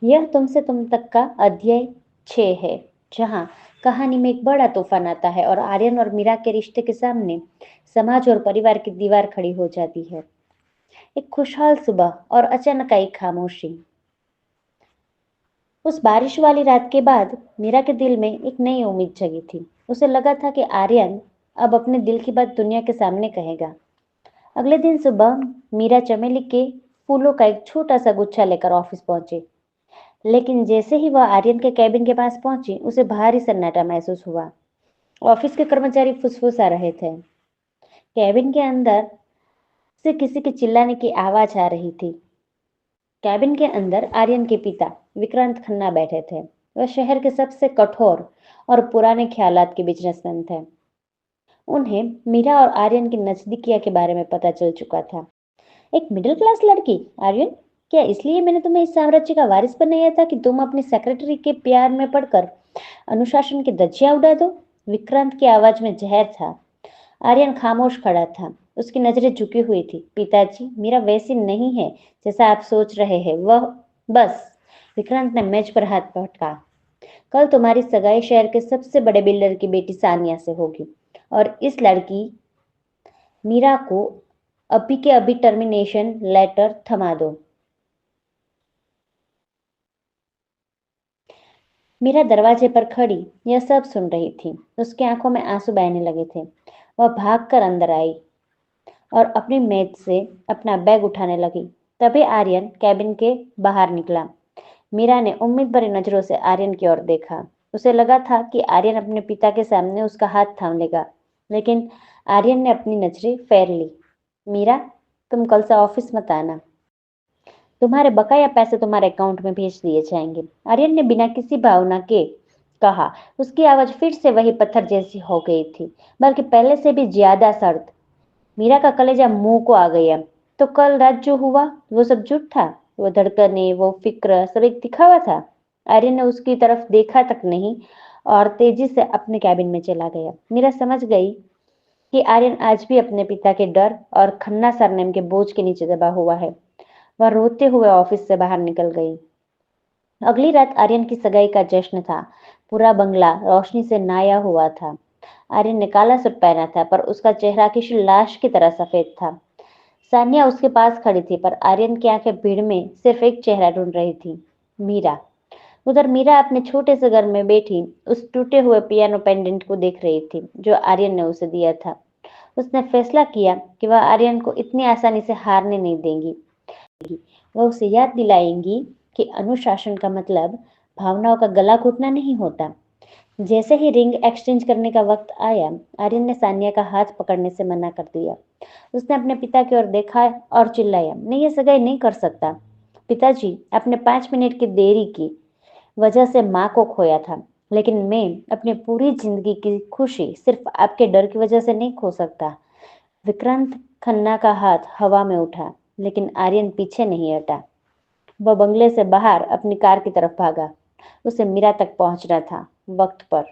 यह तुमसे तुम तक का अध्याय 6 है, जहाँ कहानी में एक बड़ा तूफान आता है और आर्यन और मीरा के रिश्ते के सामने समाज और परिवार की दीवार खड़ी हो जाती है। एक खुशहाल सुबह और अचानक आई खामोशी। उस बारिश वाली रात के बाद मीरा के दिल में एक नई उम्मीद जगी थी। उसे लगा था कि आर्यन अब अपने दिल की बात दुनिया के सामने कहेगा। अगले दिन सुबह मीरा चमेली के फूलों का एक छोटा सा गुच्छा लेकर ऑफिस पहुंची। लेकिन जैसे ही वह आर्यन के कैबिन के पास पहुंची, उसे भारी सन्नाटा महसूस हुआ। ऑफिस के कर्मचारी फुसफुसा रहे थे। कैबिन के अंदर से किसी के चिल्लाने की आवाज आ रही थी। कैबिन के अंदर आर्यन के पिता विक्रांत खन्ना बैठे थे। वह शहर के सबसे कठोर और पुराने ख्यालात के बिजनेसमैन थे। उन्हें मीरा और आर्यन की नजदीकियों के बारे में पता चल चुका था। एक मिडिल क्लास लड़की, आर्यन, क्या इसलिए मैंने तुम्हें इस साम्राज्य का वारिस बनाया था कि तुम अपनी सेक्रेटरी के प्यार में पड़कर अनुशासन की धज्जियां उड़ा दो? विक्रांत की आवाज में जहर था। आर्यन खामोश खड़ा था। उसकी नजरें झुकी हुई थी। पिताजी, मीरा वैसी नहीं है जैसा आप सोच रहे हैं। वह बस। विक्रांत ने मेज पर हाथ पटका। कल तुम्हारी सगाई शहर के सबसे बड़े बिल्डर की बेटी सानिया से होगी, और इस लड़की मीरा को अभी के अभी टर्मिनेशन लेटर थमा दो। मीरा दरवाजे पर खड़ी यह सब सुन रही थी। उसकी आंखों में आंसू बहने लगे थे। वह भागकर अंदर आई और अपनी मेज से अपना बैग उठाने लगी। तभी आर्यन कैबिन के बाहर निकला। मीरा ने उम्मीद भरी नजरों से आर्यन की ओर देखा। उसे लगा था कि आर्यन अपने पिता के सामने उसका हाथ थाम लेगा, लेकिन आर्यन ने अपनी नजरें फेर ली। मीरा, तुम कल से ऑफिस मत आना। तुम्हारे बकाया पैसे तुम्हारे अकाउंट में भेज दिए जाएंगे। आर्यन ने बिना किसी भावना के कहा। उसकी आवाज फिर से वही पत्थर जैसी हो गई थी, बल्कि पहले से भी ज्यादा सख्त। मीरा का कलेजा मुंह को आ गया। तो कल रात जो हुआ वो सब झूठ था? वो धड़कने, वो फिक्र, सब एक दिखावा था? आर्यन ने उसकी तरफ देखा तक नहीं और तेजी से अपने कैबिन में चला गया। मीरा समझ गई कि आर्यन आज भी अपने पिता के डर और खन्ना सरनेम के बोझ के नीचे दबा हुआ है। वह रोते हुए ऑफिस से बाहर निकल गई। अगली रात आर्यन की सगाई का जश्न था। पूरा बंगला रोशनी से नाया हुआ था। आर्यन ने काला सूट पहना था, पर उसका चेहरा किसी लाश की तरह सफेद था। सानिया उसके पास खड़ी थी, पर आर्यन की आंखें भीड़ में सिर्फ एक चेहरा ढूंढ रही थी, मीरा। उधर मीरा अपने छोटे से घर में बैठी उस टूटे हुए पियानो पेंडेंट को देख रही थी जो आर्यन ने उसे दिया था। उसने फैसला किया कि वह आर्यन को इतनी आसानी से हारने नहीं देंगी। वह उसे याद दिलाएंगी कि अनुशासन का मतलब भावनाओं का गला घोटना नहीं होता। जैसे ही रिंग एक्सचेंज करने का वक्त आया, आर्यन ने सानिया का हाथ पकड़ने से मना कर दिया। उसने अपने पिता की ओर देखा और चिल्लाया, मैं ये सगाई नहीं कर सकता। पिताजी, आपने 5 मिनट की देरी की वजह से माँ को खोया था, लेकिन मैं अपनी पूरी जिंदगी की खुशी सिर्फ आपके डर की वजह से नहीं खो सकता। विक्रांत खन्ना का हाथ हवा में उठा, लेकिन आर्यन पीछे नहीं हटा। वह बंगले से बाहर अपनी कार की तरफ भागा। उसे मीरा तक पहुंचना था, वक्त पर।